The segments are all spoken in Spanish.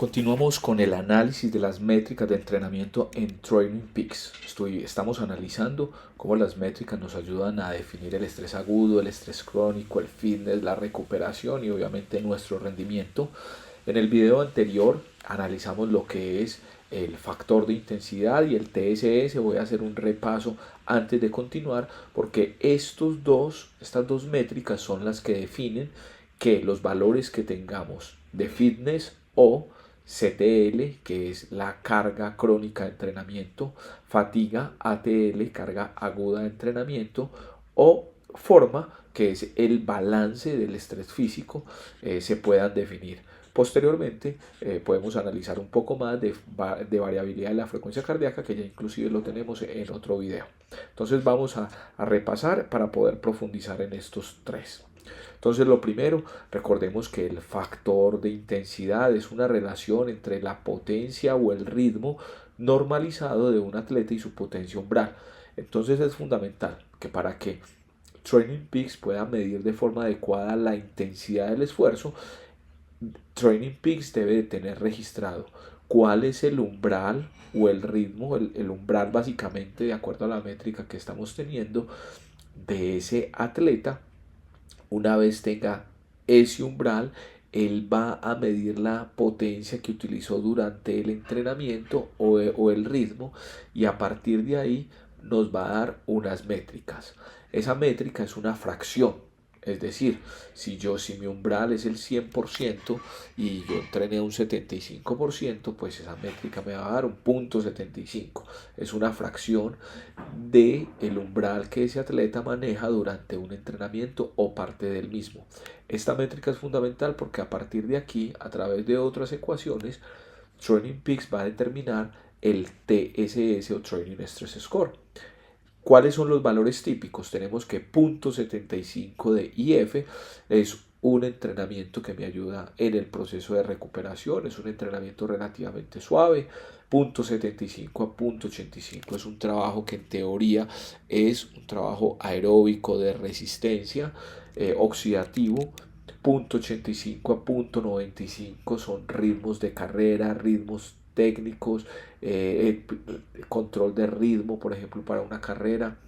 Continuamos con el análisis de las métricas de entrenamiento en Training Peaks. Estamos analizando cómo las métricas nos ayudan a definir el estrés agudo, el estrés crónico, el fitness, la recuperación y obviamente nuestro rendimiento. En el video anterior analizamos lo que es el factor de intensidad y el TSS. Voy a hacer un repaso antes de continuar porque estas dos métricas son las que definen que los valores que tengamos de fitness o CTL, que es la carga crónica de entrenamiento, fatiga, ATL, carga aguda de entrenamiento, o forma, que es el balance del estrés físico, se puedan definir. Posteriormente podemos analizar un poco más de variabilidad de la frecuencia cardíaca, que ya inclusive lo tenemos en otro video. Entonces vamos a repasar para poder profundizar en estos tres. Entonces lo primero, recordemos que el factor de intensidad es una relación entre la potencia o el ritmo normalizado de un atleta y su potencia umbral. Entonces es fundamental que para que Training Peaks pueda medir de forma adecuada la intensidad del esfuerzo, Training Peaks debe de tener registrado cuál es el umbral o el ritmo, el umbral básicamente de acuerdo a la métrica que estamos teniendo de ese atleta. Una vez tenga ese umbral, él va a medir la potencia que utilizó durante el entrenamiento o el ritmo, y a partir de ahí nos va a dar unas métricas. Esa métrica es una fracción. Es decir, si mi umbral es el 100% y yo entrené un 75%, pues esa métrica me va a dar un punto 75. Es una fracción del umbral que ese atleta maneja durante un entrenamiento o parte del mismo. Esta métrica es fundamental porque a partir de aquí, a través de otras ecuaciones, Training Peaks va a determinar el TSS o Training Stress Score. ¿Cuáles son los valores típicos? Tenemos que 0.75 de IF es un entrenamiento que me ayuda en el proceso de recuperación, es un entrenamiento relativamente suave. 0.75 a 0.85 es un trabajo que en teoría es un trabajo aeróbico de resistencia oxidativo. 0.85 a 0.95 son ritmos de carrera, ritmos técnicos, control de ritmo, por ejemplo, para una carrera.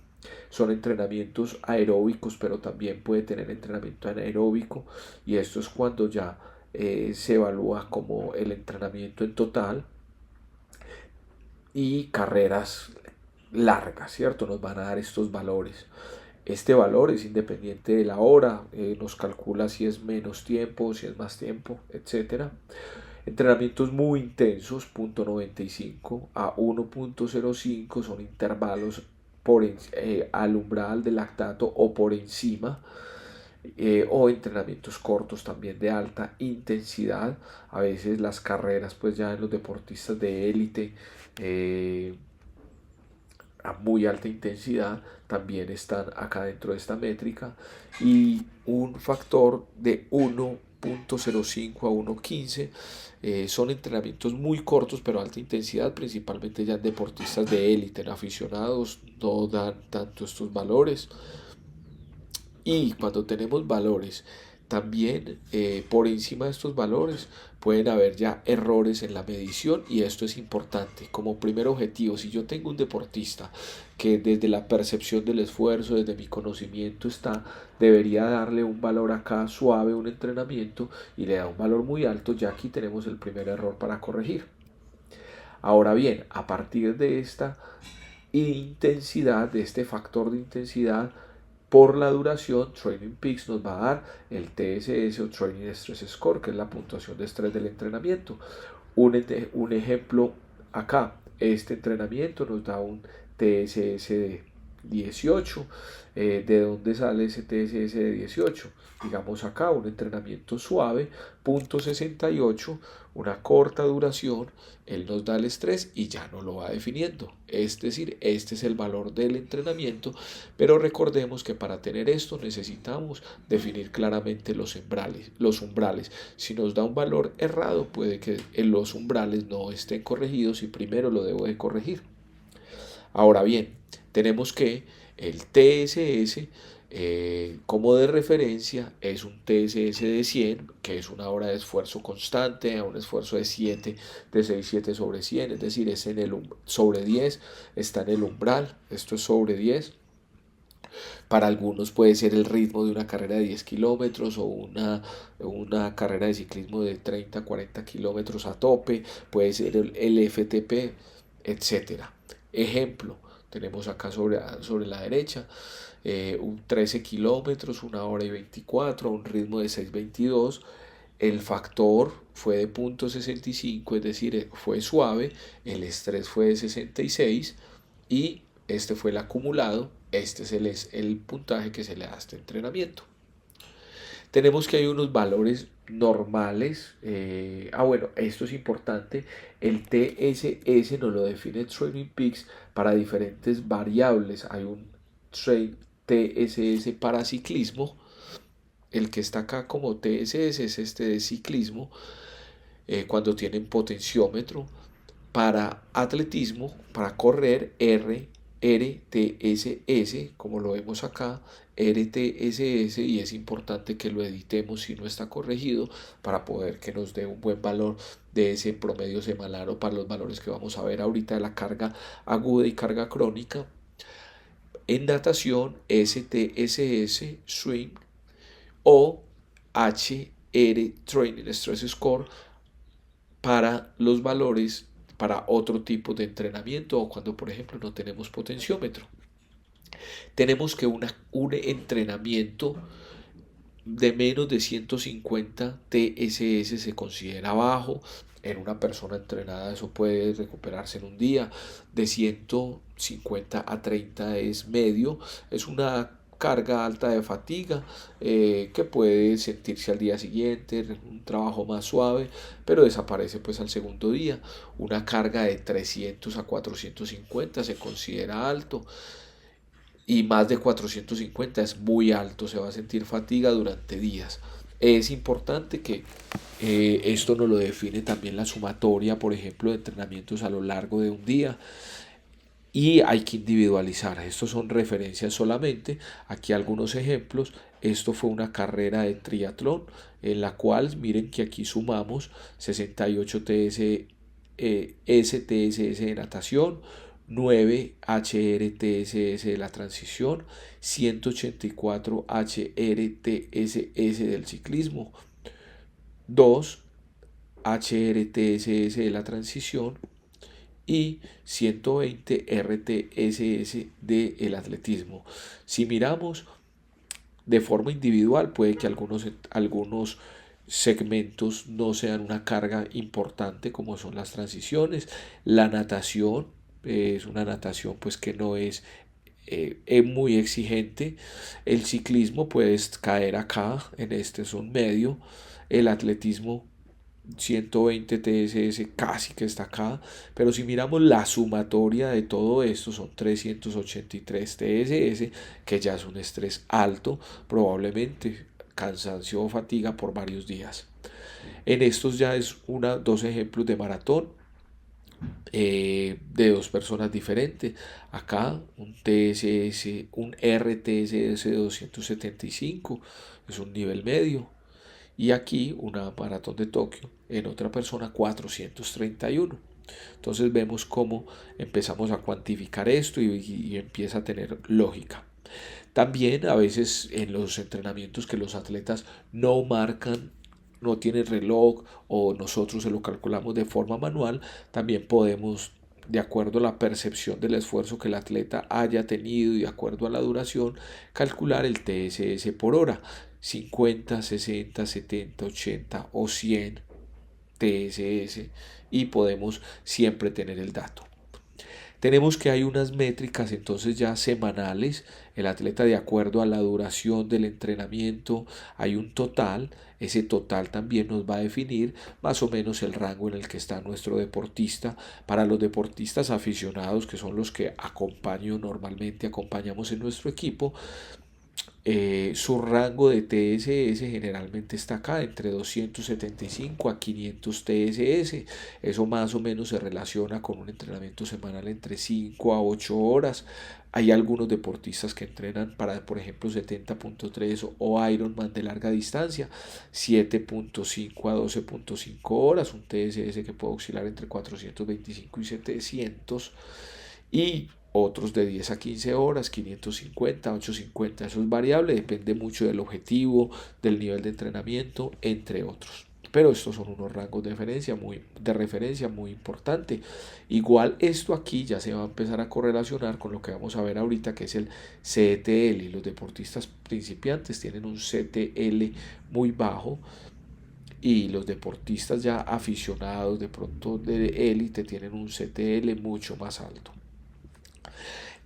Son entrenamientos aeróbicos, pero también puede tener entrenamiento anaeróbico, y esto es cuando ya se evalúa como el entrenamiento en total. Y carreras largas, ¿cierto? Nos van a dar estos valores. Este valor es independiente de la hora, nos calcula si es menos tiempo, si es más tiempo, etc. Entrenamientos muy intensos, 0.95 a 1.05, son intervalos al umbral del lactato o por encima. O entrenamientos cortos también de alta intensidad. A veces las carreras, pues ya en los deportistas de élite, a muy alta intensidad, también están acá dentro de esta métrica. Y un factor de 1.05 a 1.15 son entrenamientos muy cortos pero alta intensidad, principalmente ya en deportistas de élite. En aficionados no dan tanto estos valores. Y cuando tenemos valores también por encima de estos valores, pueden haber ya errores en la medición, y esto es importante. Como primer objetivo, si yo tengo un deportista que desde la percepción del esfuerzo, desde mi conocimiento debería darle un valor acá suave, un entrenamiento, y le da un valor muy alto, ya aquí tenemos el primer error para corregir. Ahora bien, a partir de esta intensidad, de este factor de intensidad, por la duración, Training Peaks nos va a dar el TSS o Training Stress Score, que es la puntuación de estrés del entrenamiento. Un ejemplo acá, este entrenamiento nos da un TSS de 18. ¿De dónde sale ese TSS de 18? Digamos acá, un entrenamiento suave, 0.68, una corta duración, él nos da el estrés y ya no lo va definiendo. Es decir, este es el valor del entrenamiento, pero recordemos que para tener esto necesitamos definir claramente los umbrales. Si nos da un valor errado, puede que los umbrales no estén corregidos y primero lo debo de corregir. Ahora bien, tenemos que el TSS Como de referencia es un TSS de 100, que es una hora de esfuerzo constante, a un esfuerzo de 7, de 6,7 sobre 100, es decir, es en el sobre 10, está en el umbral, esto es sobre 10. Para algunos puede ser el ritmo de una carrera de 10 kilómetros o una carrera de ciclismo de 30, 40 kilómetros a tope, puede ser el FTP, etcétera. Ejemplo, tenemos acá sobre la derecha un 13 kilómetros, 1 hora y 24, a un ritmo de 6,22. El factor fue de 0,65, es decir, fue suave, el estrés fue de 66 y este fue el acumulado, este es el puntaje que se le da a este entrenamiento. Tenemos que hay unos valores normales. Bueno, esto es importante. El TSS nos lo define Training Peaks para diferentes variables. Hay un TSS para ciclismo. El que está acá como TSS es este de ciclismo. Cuando tienen potenciómetro. Para atletismo, para correr, RTSS, como lo vemos acá, RTSS, y es importante que lo editemos si no está corregido para poder que nos dé un buen valor de ese promedio semanal o para los valores que vamos a ver ahorita de la carga aguda y carga crónica. En natación, STSS, swim, o HR, training stress score, para los valores para otro tipo de entrenamiento o cuando por ejemplo no tenemos potenciómetro. Tenemos que un entrenamiento de menos de 150 TSS se considera bajo. En una persona entrenada eso puede recuperarse en un día. De 150 a 30 es medio. Es una carga alta de fatiga que puede sentirse al día siguiente, un trabajo más suave, pero desaparece pues al segundo día. Una carga de 300 a 450 se considera alto y más de 450 es muy alto, se va a sentir fatiga durante días. Es importante que esto nos lo define también la sumatoria, por ejemplo, de entrenamientos a lo largo de un día y hay que individualizar. Estos son referencias solamente. Aquí algunos ejemplos. Esto fue una carrera de triatlón en la cual miren que aquí sumamos 68 STSS de natación, 9 HRTSS de la transición, 184 HRTSS del ciclismo, 2 HRTSS de la transición y 120 RTSS del atletismo. Si miramos de forma individual, puede que algunos segmentos no sean una carga importante como son las transiciones. La natación es una natación pues que no es muy exigente. El ciclismo puedes caer acá, en este son medio. El atletismo 120 TSS casi que está acá, pero si miramos la sumatoria de todo esto son 383 TSS, que ya es un estrés alto, probablemente cansancio o fatiga por varios días. En estos ya es dos ejemplos de maratón de dos personas diferentes. Acá un TSS, un RTSS de 275, es un nivel medio. Y aquí una maratón de Tokio en otra persona 431. Entonces vemos cómo empezamos a cuantificar esto y empieza a tener lógica. También a veces en los entrenamientos que los atletas no marcan, no tienen reloj o nosotros se lo calculamos de forma manual, también podemos, de acuerdo a la percepción del esfuerzo que el atleta haya tenido y de acuerdo a la duración, calcular el TSS por hora. 50, 60, 70, 80 o 100 TSS y podemos siempre tener el dato. Tenemos que hay unas métricas entonces ya semanales, el atleta de acuerdo a la duración del entrenamiento hay un total, ese total también nos va a definir más o menos el rango en el que está nuestro deportista. Para los deportistas aficionados que son los que acompañamos en nuestro equipo, Su rango de TSS generalmente está acá entre 275 a 500 TSS. Eso más o menos se relaciona con un entrenamiento semanal entre 5 a 8 horas. Hay algunos deportistas que entrenan para, por ejemplo, 70.3 o Ironman de larga distancia, 7.5 a 12.5 horas, un TSS que puede oscilar entre 425 y 700, y otros de 10 a 15 horas, 550, 850. Eso es variable, depende mucho del objetivo, del nivel de entrenamiento, entre otros. Pero estos son unos rangos de referencia muy importante. Igual esto aquí ya se va a empezar a correlacionar con lo que vamos a ver ahorita, que es el CTL. Los deportistas principiantes tienen un CTL muy bajo, y los deportistas ya aficionados de pronto de élite tienen un CTL mucho más alto.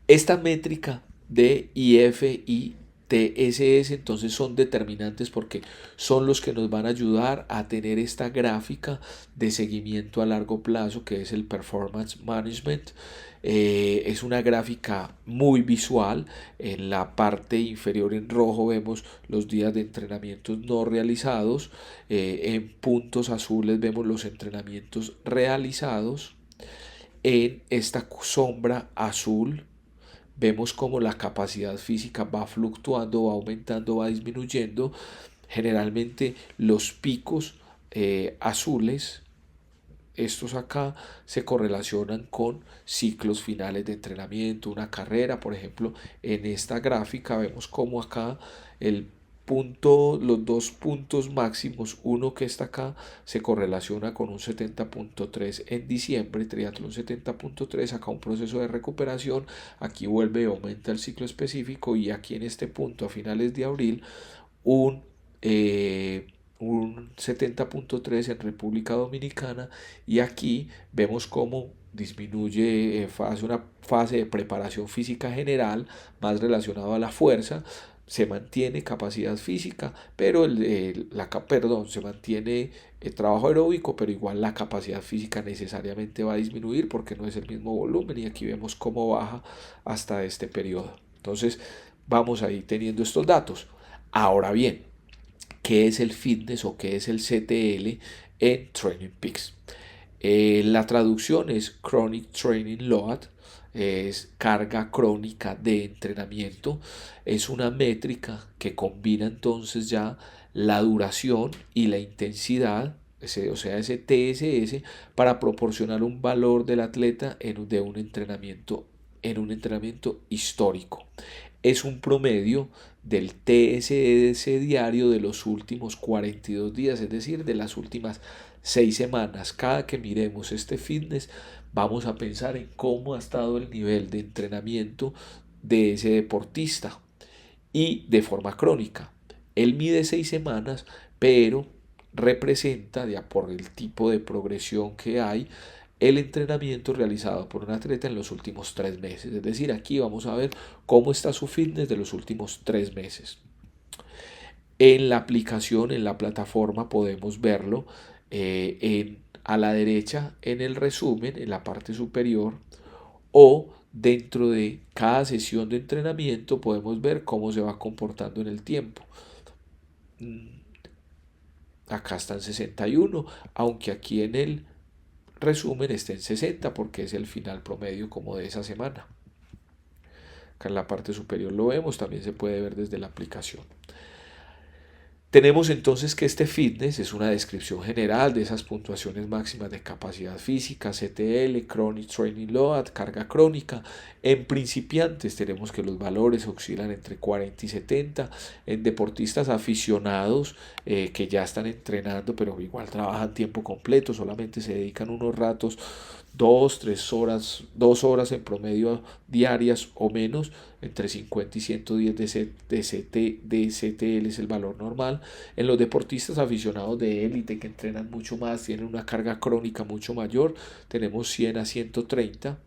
Esta métrica de IF y TSS entonces son determinantes porque son los que nos van a ayudar a tener esta gráfica de seguimiento a largo plazo, que es el Performance Management. Es una gráfica muy visual. En la parte inferior en rojo vemos los días de entrenamientos no realizados. En puntos azules vemos los entrenamientos realizados. En esta sombra azul vemos como la capacidad física va fluctuando, va aumentando, va disminuyendo. Generalmente los picos azules, estos acá, se correlacionan con ciclos finales de entrenamiento, una carrera. Por ejemplo, en esta gráfica vemos como acá los dos puntos máximos, uno que está acá, se correlaciona con un 70.3 en diciembre, triatlón 70.3, acá un proceso de recuperación, aquí vuelve y aumenta el ciclo específico, y aquí en este punto a finales de abril un un 70.3 en República Dominicana, y aquí vemos cómo disminuye, hace una fase de preparación física general más relacionado a la fuerza. Se mantiene capacidad física, pero se mantiene el trabajo aeróbico, pero igual la capacidad física necesariamente va a disminuir porque no es el mismo volumen, y aquí vemos cómo baja hasta este periodo. Entonces vamos ahí teniendo estos datos. Ahora bien, ¿qué es el fitness o qué es el CTL en Training Peaks? La traducción es Chronic Training Load, es carga crónica de entrenamiento. Es una métrica que combina entonces ya la duración y la intensidad, o sea, ese TSS, para proporcionar un valor del atleta en un entrenamiento histórico. Es un promedio del TSS diario de los últimos 42 días, es decir, de las últimas 6 semanas. Cada que miremos este fitness, vamos a pensar en cómo ha estado el nivel de entrenamiento de ese deportista, y de forma crónica. Él mide 6 semanas, pero representa, por el tipo de progresión que hay, el entrenamiento realizado por un atleta en los últimos 3 meses. Es decir, aquí vamos a ver cómo está su fitness de los últimos 3 meses. En la aplicación, en la plataforma, podemos verlo a la derecha en el resumen, en la parte superior, o dentro de cada sesión de entrenamiento podemos ver cómo se va comportando en el tiempo. Acá está en 61, aunque aquí en el resumen está en 60 porque es el final promedio como de esa semana. Acá en la parte superior lo vemos, también se puede ver desde la aplicación. Tenemos entonces que este fitness es una descripción general de esas puntuaciones máximas de capacidad física, CTL, Chronic Training Load, carga crónica. En principiantes tenemos que los valores oscilan entre 40 y 70. En deportistas aficionados que ya están entrenando, pero igual trabajan tiempo completo, solamente se dedican unos ratos, 2 horas en promedio diarias o menos, entre 50 y 110 de CTL es el valor normal. En los deportistas aficionados de élite que entrenan mucho más, tienen una carga crónica mucho mayor, tenemos 100 a 130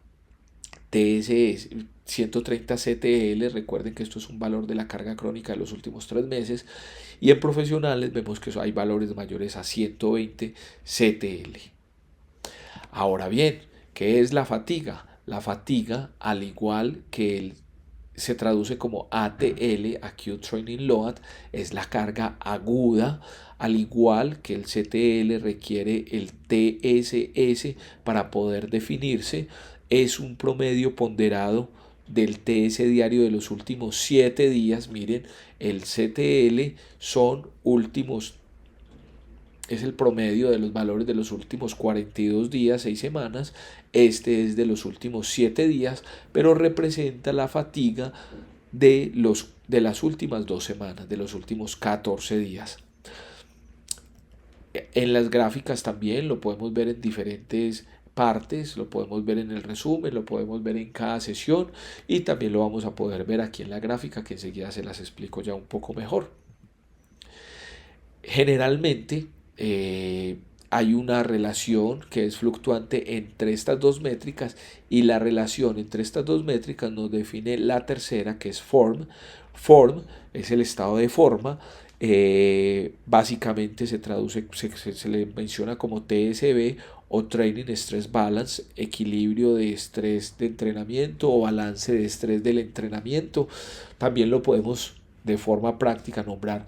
TSS, 130 CTL. Recuerden que esto es un valor de la carga crónica de los últimos 3 meses. Y en profesionales vemos que hay valores mayores a 120 CTL. Ahora bien, ¿qué es la fatiga? La fatiga, al igual que el se traduce como ATL, Acute Training Load, es la carga aguda, al igual que el CTL requiere el TSS para poder definirse, es un promedio ponderado del TS diario de los últimos 7 días. Miren, el CTL son últimos, es el promedio de los valores de los últimos 42 días, 6 semanas. Este es de los últimos 7 días, pero representa la fatiga de las últimas 2 semanas, de los últimos 14 días. En las gráficas también lo podemos ver en diferentes partes, lo podemos ver en el resumen, lo podemos ver en cada sesión y también lo vamos a poder ver aquí en la gráfica, que enseguida se las explico ya un poco mejor. Generalmente hay una relación que es fluctuante entre estas dos métricas, y la relación entre estas dos métricas nos define la tercera, que es form. Form es el estado de forma. Básicamente se traduce, se le menciona como TSB o Training Stress Balance, equilibrio de estrés de entrenamiento o balance de estrés del entrenamiento. También lo podemos de forma práctica nombrar,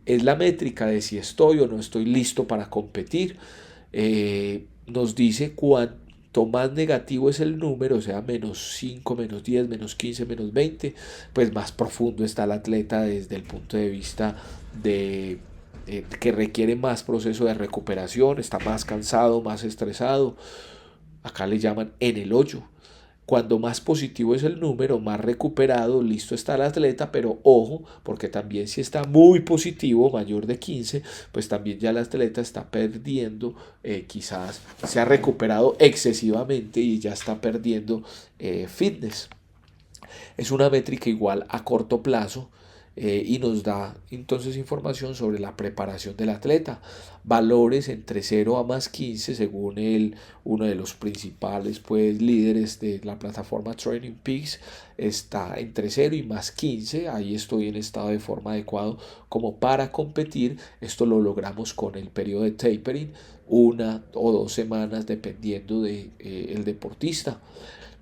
es la métrica de si estoy o no estoy listo para competir. Nos dice cuanto más negativo es el número, o sea, menos 5, menos 10, menos 15, menos 20, pues más profundo está el atleta desde el punto de vista de que requiere más proceso de recuperación, está más cansado, más estresado. Acá le llaman en el hoyo. Cuando más positivo es el número, más recuperado, listo está el atleta, pero ojo, porque también si está muy positivo, mayor de 15, pues también ya el atleta está perdiendo, quizás se ha recuperado excesivamente y ya está perdiendo fitness. Es una métrica igual a corto plazo, y nos da entonces información sobre la preparación del atleta. Valores entre 0 a más 15 según uno de los principales pues, líderes de la plataforma Training Peaks, está entre 0 y más 15. Ahí estoy en estado de forma adecuado como para competir. Esto lo logramos con el periodo de tapering, 1 o 2 semanas dependiendo del deportista.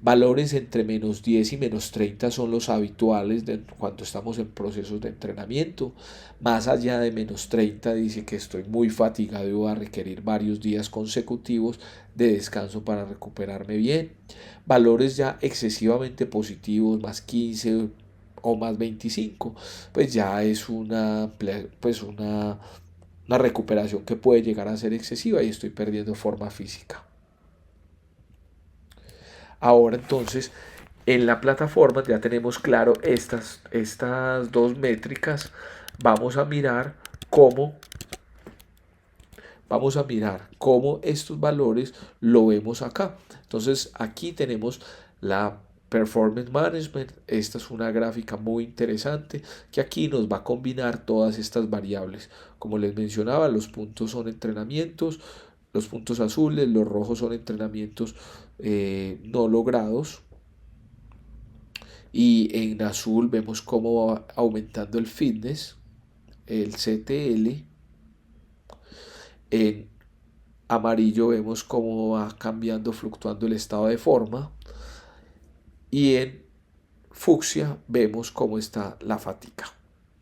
Valores entre menos 10 y menos 30 son los habituales cuando estamos en procesos de entrenamiento. Más allá de menos 30 dice que estoy muy fatigado y voy a requerir varios días consecutivos de descanso para recuperarme bien. Valores ya excesivamente positivos, más 15 o más 25, pues ya es una recuperación que puede llegar a ser excesiva y estoy perdiendo forma física. Ahora entonces en la plataforma ya tenemos claro estas dos métricas. Vamos a mirar cómo estos valores lo vemos acá. Entonces aquí tenemos la Performance Management. Esta es una gráfica muy interesante que aquí nos va a combinar todas estas variables. Como les mencionaba, los puntos son entrenamientos, los puntos azules, los rojos son entrenamientos no logrados, y en azul vemos cómo va aumentando el fitness, el CTL. En amarillo vemos cómo va cambiando, fluctuando el estado de forma, y en fucsia vemos cómo está la fatiga.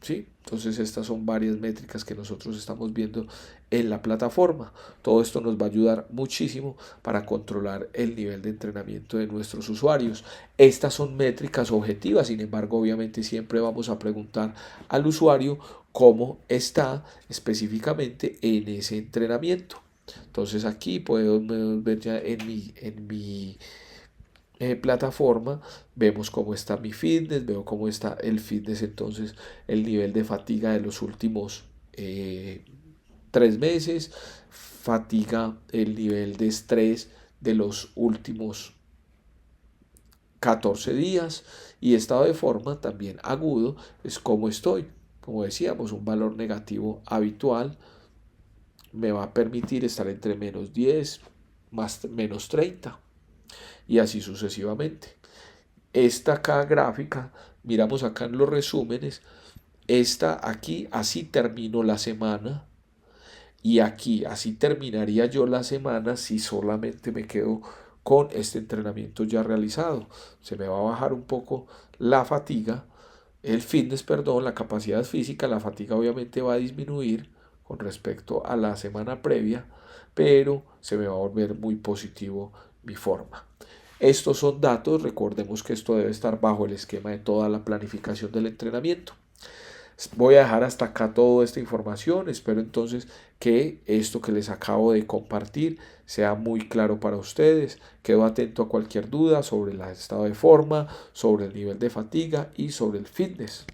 ¿Sí? Entonces estas son varias métricas que nosotros estamos viendo en la plataforma. Todo esto nos va a ayudar muchísimo para controlar el nivel de entrenamiento de nuestros usuarios. Estas son métricas objetivas, sin embargo, obviamente siempre vamos a preguntar al usuario cómo está específicamente en ese entrenamiento. Entonces aquí podemos ver ya en mi plataforma, vemos cómo está mi fitness, veo cómo está el fitness, entonces el nivel de fatiga de los últimos 3 meses, fatiga, el nivel de estrés de los últimos 14 días, y estado de forma también agudo es como estoy. Como decíamos, un valor negativo habitual me va a permitir estar entre menos 10 más menos 30 y así sucesivamente. Esta acá gráfica, miramos acá en los resúmenes, esta aquí, así termino la semana, y aquí, así terminaría yo la semana si solamente me quedo con este entrenamiento ya realizado. Se me va a bajar un poco la fatiga, el fitness, perdón, la capacidad física, la fatiga obviamente va a disminuir con respecto a la semana previa, pero se me va a volver muy positivo mi forma. Estos son datos, recordemos que esto debe estar bajo el esquema de toda la planificación del entrenamiento. Voy a dejar hasta acá toda esta información. Espero entonces que esto que les acabo de compartir sea muy claro para ustedes. Quedo atento a cualquier duda sobre el estado de forma, sobre el nivel de fatiga y sobre el fitness.